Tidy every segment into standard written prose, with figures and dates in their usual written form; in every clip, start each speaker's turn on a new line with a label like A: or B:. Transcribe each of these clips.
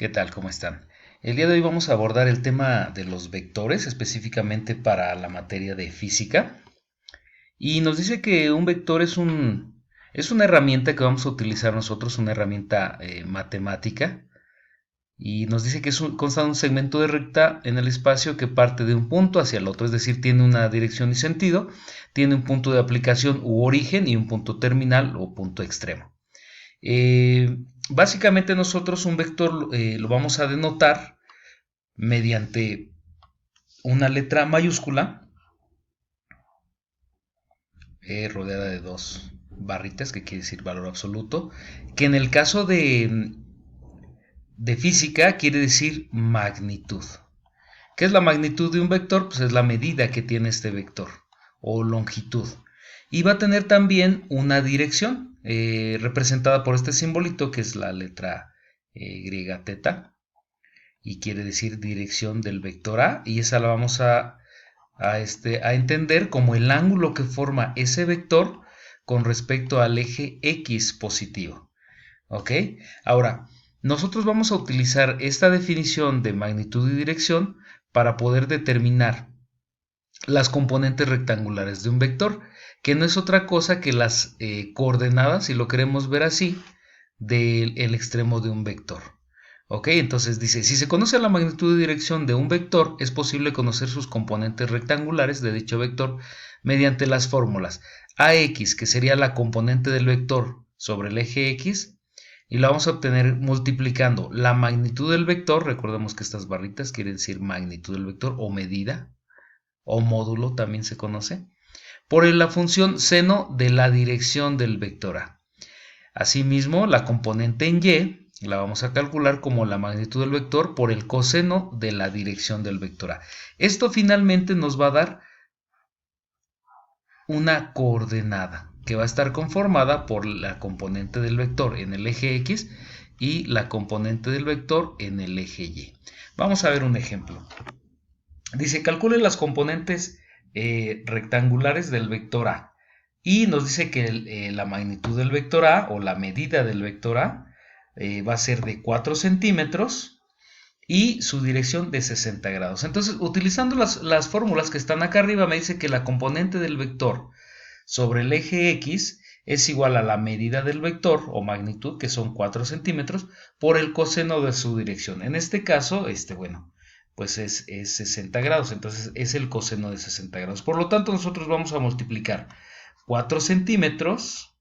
A: ¿Qué tal? ¿Cómo están? El día de hoy vamos a abordar el tema de los vectores, específicamente para la materia de física. Y nos dice que un vector es una herramienta que vamos a utilizar nosotros, una herramienta matemática. Y nos dice que consta de un segmento de recta en el espacio que parte de un punto hacia el otro, es decir, tiene una dirección y sentido, tiene un punto de aplicación u origen y un punto terminal o punto extremo. Básicamente nosotros un vector lo vamos a denotar mediante una letra mayúscula rodeada de dos barritas, que quiere decir valor absoluto, que en el caso de física quiere decir magnitud. ¿Qué es la magnitud de un vector? Pues es la medida que tiene este vector o longitud. Y va a tener también una dirección representada por este simbolito que es la letra griega teta y quiere decir dirección del vector A, y esa la vamos a entender como el ángulo que forma ese vector con respecto al eje X positivo. ¿Ok? Ahora, nosotros vamos a utilizar esta definición de magnitud y dirección para poder determinar las componentes rectangulares de un vector, que no es otra cosa que las coordenadas, si lo queremos ver así, del extremo de un vector. ¿Ok? Entonces dice, si se conoce la magnitud y dirección de un vector, es posible conocer sus componentes rectangulares de dicho vector mediante las fórmulas AX, que sería la componente del vector sobre el eje X, y la vamos a obtener multiplicando la magnitud del vector, recordemos que estas barritas quieren decir magnitud del vector o medida, o módulo también se conoce, por la función seno de la dirección del vector A. Asimismo, la componente en Y la vamos a calcular como la magnitud del vector por el coseno de la dirección del vector A. Esto finalmente nos va a dar una coordenada que va a estar conformada por la componente del vector en el eje X y la componente del vector en el eje Y. Vamos a ver un ejemplo. Dice, calcule las componentes rectangulares del vector A. Y nos dice que la magnitud del vector A o la medida del vector A va a ser de 4 centímetros y su dirección de 60 grados. Entonces, utilizando las fórmulas que están acá arriba, me dice que la componente del vector sobre el eje X es igual a la medida del vector o magnitud, que son 4 centímetros, por el coseno de su dirección. En este caso, bueno, pues es 60 grados, entonces es el coseno de 60 grados. Por lo tanto, nosotros vamos a multiplicar 4 centímetros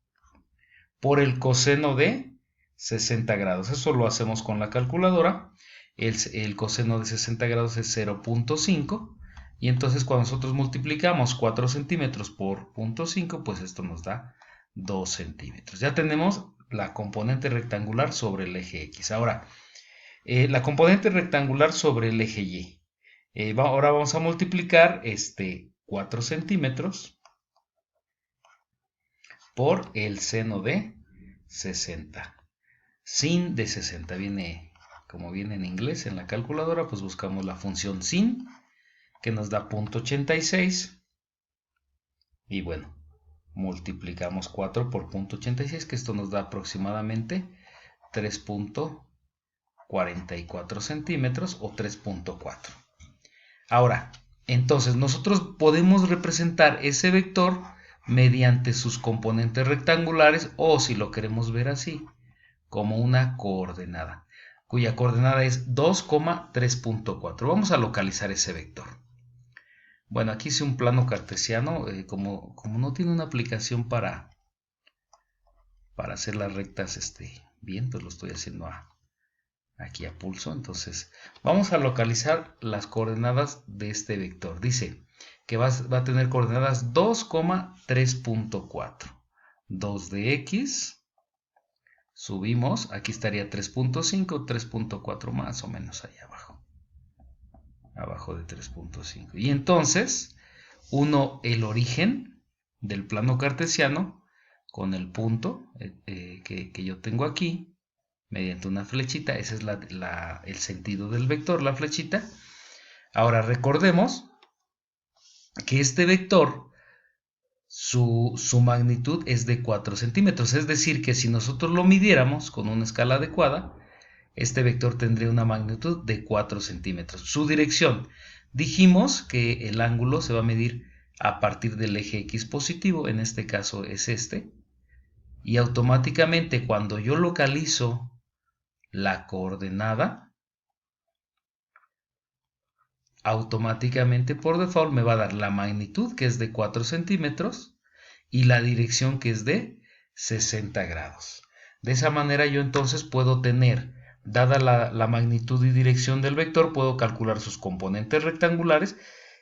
A: por el coseno de 60 grados. Eso lo hacemos con la calculadora. El coseno de 60 grados es 0.5. Y entonces cuando nosotros multiplicamos 4 centímetros por 0.5, pues esto nos da 2 centímetros. Ya tenemos la componente rectangular sobre el eje X. Ahora, la componente rectangular sobre el eje Y. Ahora vamos a multiplicar 4 centímetros por el seno de 60. Sin de 60 viene, como viene en inglés en la calculadora, pues buscamos la función sin, que nos da 0.86. Y bueno, multiplicamos 4 por 0.86, que esto nos da aproximadamente 3.44 centímetros o 3.4. Ahora, entonces nosotros podemos representar ese vector mediante sus componentes rectangulares, o si lo queremos ver así, como una coordenada, cuya coordenada es 2,3.4. Vamos a localizar ese vector. Bueno, aquí hice un plano cartesiano, como no tiene una aplicación para hacer las rectas bien, pues lo estoy haciendo aquí a pulso. Entonces vamos a localizar las coordenadas de este vector. Dice que va a tener coordenadas 2,3.4. 2 de X, subimos, aquí estaría 3.5, 3.4 más o menos allá abajo de 3.5. Y entonces el origen del plano cartesiano con el punto que yo tengo aquí mediante una flechita. Ese es el sentido del vector, la flechita. Ahora recordemos que este vector, su magnitud es de 4 centímetros. Es decir, que si nosotros lo midiéramos con una escala adecuada, este vector tendría una magnitud de 4 centímetros. Su dirección, dijimos que el ángulo se va a medir a partir del eje X positivo, en este caso es este, y automáticamente cuando yo localizo la coordenada, automáticamente por default me va a dar la magnitud, que es de 4 centímetros, y la dirección, que es de 60 grados. De esa manera yo entonces puedo tener, dada la magnitud y dirección del vector, puedo calcular sus componentes rectangulares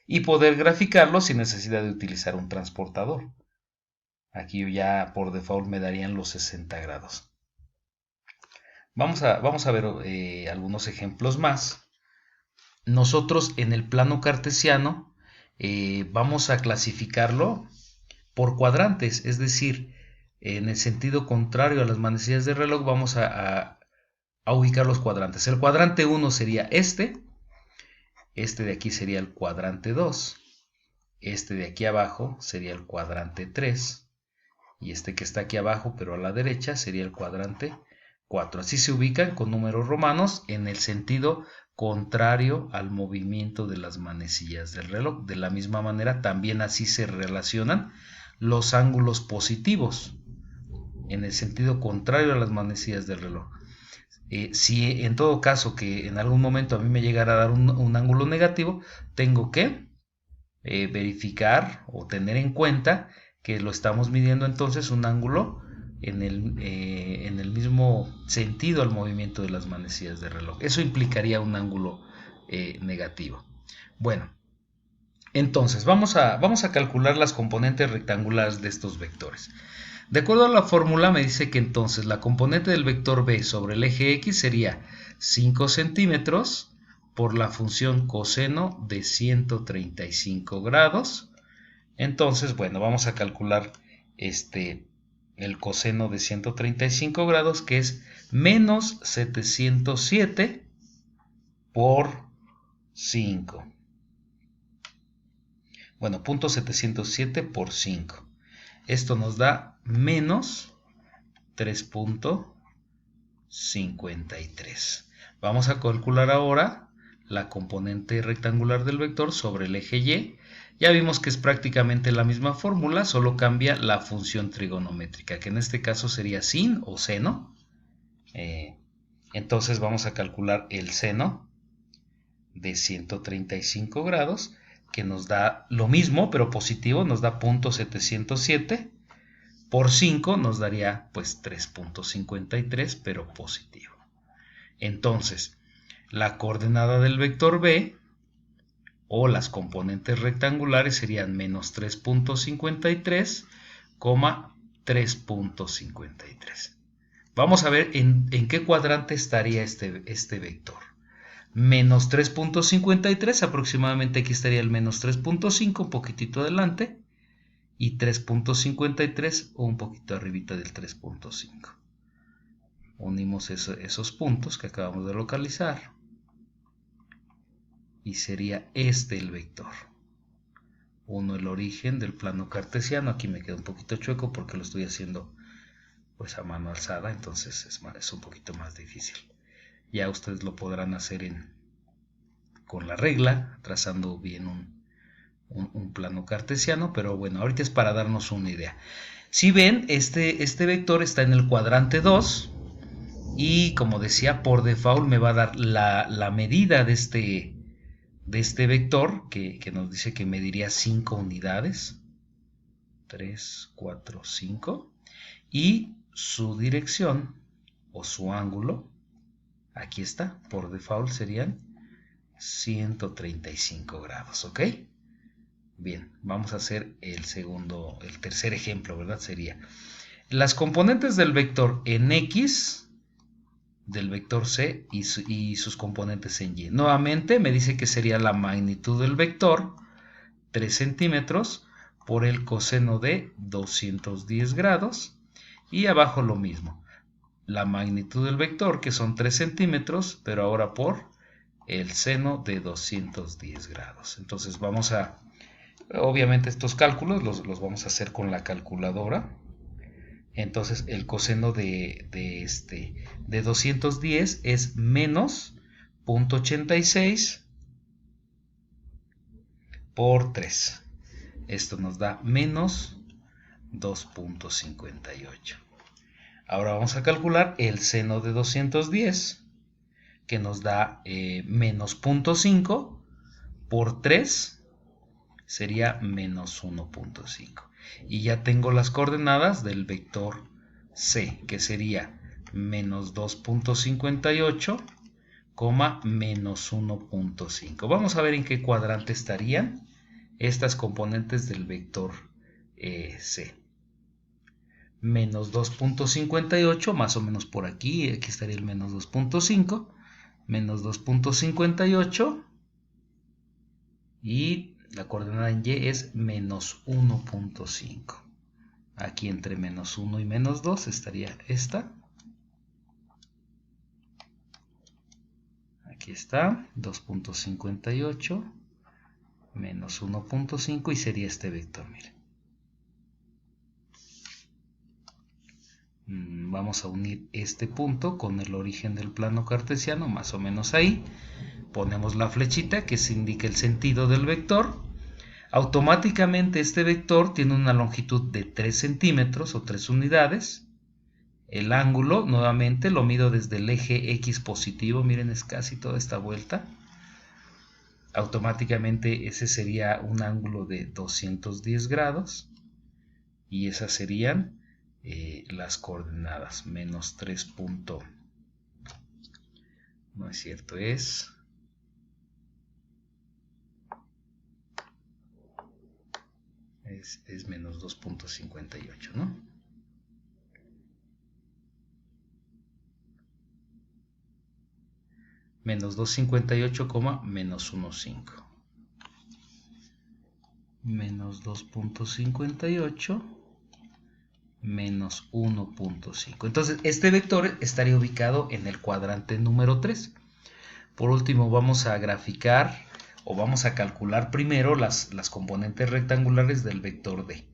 A: y poder graficarlos sin necesidad de utilizar un transportador. Aquí ya por default me darían los 60 grados. Vamos a ver algunos ejemplos más. Nosotros en el plano cartesiano vamos a clasificarlo por cuadrantes, es decir, en el sentido contrario a las manecillas de reloj vamos a ubicar los cuadrantes. El cuadrante 1 sería este de aquí sería el cuadrante 2, este de aquí abajo sería el cuadrante 3 y este que está aquí abajo pero a la derecha sería el cuadrante 4. Así se ubican con números romanos en el sentido contrario al movimiento de las manecillas del reloj. De la misma manera también así se relacionan los ángulos positivos en el sentido contrario a las manecillas del reloj. Si en todo caso que en algún momento a mí me llegara a dar un ángulo negativo, tengo que verificar o tener en cuenta que lo estamos midiendo entonces un ángulo en el mismo sentido al movimiento de las manecillas de reloj. Eso implicaría un ángulo negativo. Bueno, entonces vamos a calcular las componentes rectangulares de estos vectores. De acuerdo a la fórmula me dice que entonces la componente del vector b sobre el eje x sería 5 centímetros por la función coseno de 135 grados. Entonces, bueno, vamos a calcular el coseno de 135 grados, que es menos 707 por 5. Bueno, 0.707 por 5. Esto nos da menos 3.53. Vamos a calcular ahora la componente rectangular del vector sobre el eje Y. Ya vimos que es prácticamente la misma fórmula, solo cambia la función trigonométrica, que en este caso sería sin o seno. Entonces vamos a calcular el seno de 135 grados, que nos da lo mismo, pero positivo, nos da 0.707. Por 5 nos daría pues 3.53, pero positivo. Entonces, la coordenada del vector b o las componentes rectangulares serían menos 3.53, 3.53. Vamos a ver en qué cuadrante estaría este vector. Menos 3.53, aproximadamente aquí estaría el menos 3.5, un poquitito adelante. Y 3.53 o un poquito arribita del 3.5. Unimos esos puntos que acabamos de localizar. Y sería el vector. 1 el origen del plano cartesiano. Aquí me queda un poquito chueco porque lo estoy haciendo pues a mano alzada. Entonces es un poquito más difícil. Ya ustedes lo podrán hacer con la regla, trazando bien un plano cartesiano, pero bueno, ahorita es para darnos una idea. Si ven, este vector está en el cuadrante 2 y como decía, por default me va a dar la medida de este vector que nos dice que mediría 5 unidades, 3, 4, 5, y su dirección o su ángulo, aquí está, por default serían 135 grados, ¿ok? Bien, vamos a hacer el tercer ejemplo, ¿verdad? Sería las componentes del vector en X, del vector C y sus componentes en Y. Nuevamente me dice que sería la magnitud del vector, 3 centímetros, por el coseno de 210 grados. Y abajo lo mismo, la magnitud del vector, que son 3 centímetros, pero ahora por el seno de 210 grados. Entonces vamos obviamente estos cálculos los vamos a hacer con la calculadora. Entonces el coseno de 210 es menos 0.86 por 3. Esto nos da menos 2.58. Ahora vamos a calcular el seno de 210, que nos da menos 0.5 por 3, sería menos 1.5. Y ya tengo las coordenadas del vector C, que sería menos 2.58, menos 1.5. Vamos a ver en qué cuadrante estarían estas componentes del vector C. Menos 2.58, más o menos por aquí, aquí estaría el menos 2.5, menos 2.58, y la coordenada en Y es menos 1.5. Aquí entre menos 1 y menos 2 estaría esta. Aquí está, 2.58 menos 1.5 y sería este vector, miren. Vamos a unir este punto con el origen del plano cartesiano, más o menos ahí. Ponemos la flechita que se indica el sentido del vector. Automáticamente este vector tiene una longitud de 3 centímetros o 3 unidades. El ángulo, nuevamente, lo mido desde el eje X positivo. Miren, es casi toda esta vuelta. Automáticamente ese sería un ángulo de 210 grados. Y esas serían las coordenadas. Menos 3. No es cierto, es menos 2.58, ¿no? Menos 2.58, menos 1.5. Menos 2.58 menos 1.5. Entonces este vector estaría ubicado en el cuadrante número 3. Por último vamos a graficar o vamos a calcular primero las componentes rectangulares del vector D.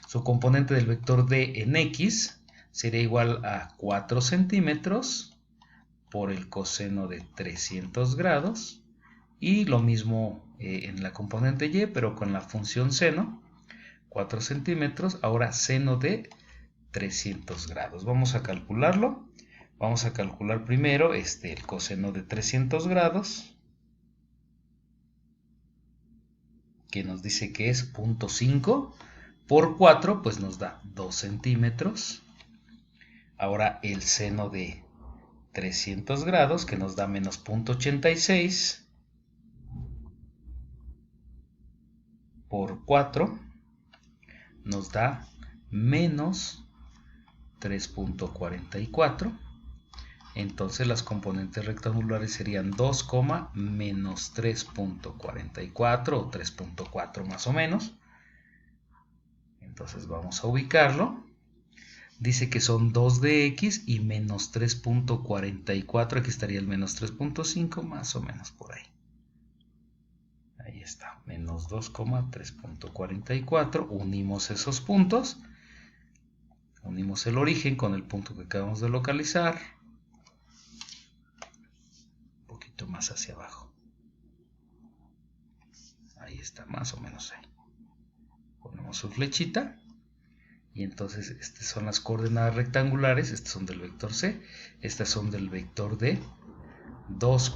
A: Su componente del vector D en X sería igual a 4 centímetros por el coseno de 300 grados. Y lo mismo en la componente Y, pero con la función seno. 4 centímetros, ahora seno de 300 grados. Vamos a calcularlo. Vamos a calcular primero el coseno de 300 grados, que nos dice que es 0.5 por 4, pues nos da 2 centímetros. Ahora el seno de 300 grados, que nos da menos 0.86 por 4, nos da menos 3.44. Entonces las componentes rectangulares serían 2, menos 3.44 o 3.4 más o menos. Entonces vamos a ubicarlo. Dice que son 2 de X y menos 3.44. Aquí estaría el menos 3.5, más o menos por ahí. Ahí está, menos 2, 3.44. Unimos esos puntos. Unimos el origen con el punto que acabamos de localizar. Un poquito más hacia abajo. Ahí está, más o menos ahí. Ponemos su flechita. Y entonces estas son las coordenadas rectangulares. Estas son del vector C. Estas son del vector D. 2,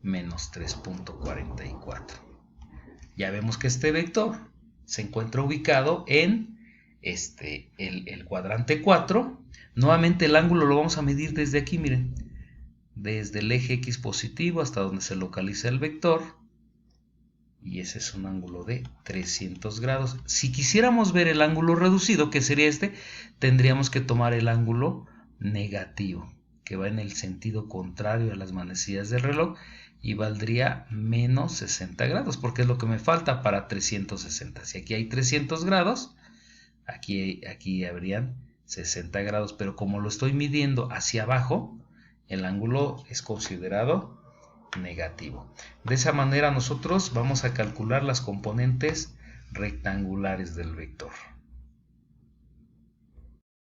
A: menos 3.44. Ya vemos que este vector se encuentra ubicado en el cuadrante 4. Nuevamente el ángulo lo vamos a medir desde aquí, miren, desde el eje X positivo hasta donde se localiza el vector, y ese es un ángulo de 300 grados. Si quisiéramos ver el ángulo reducido, que sería tendríamos que tomar el ángulo negativo, que va en el sentido contrario a las manecillas del reloj, y valdría menos 60 grados, porque es lo que me falta para 360. Si aquí hay 300 grados, aquí habrían 60 grados, pero como lo estoy midiendo hacia abajo, el ángulo es considerado negativo. De esa manera nosotros vamos a calcular las componentes rectangulares del vector.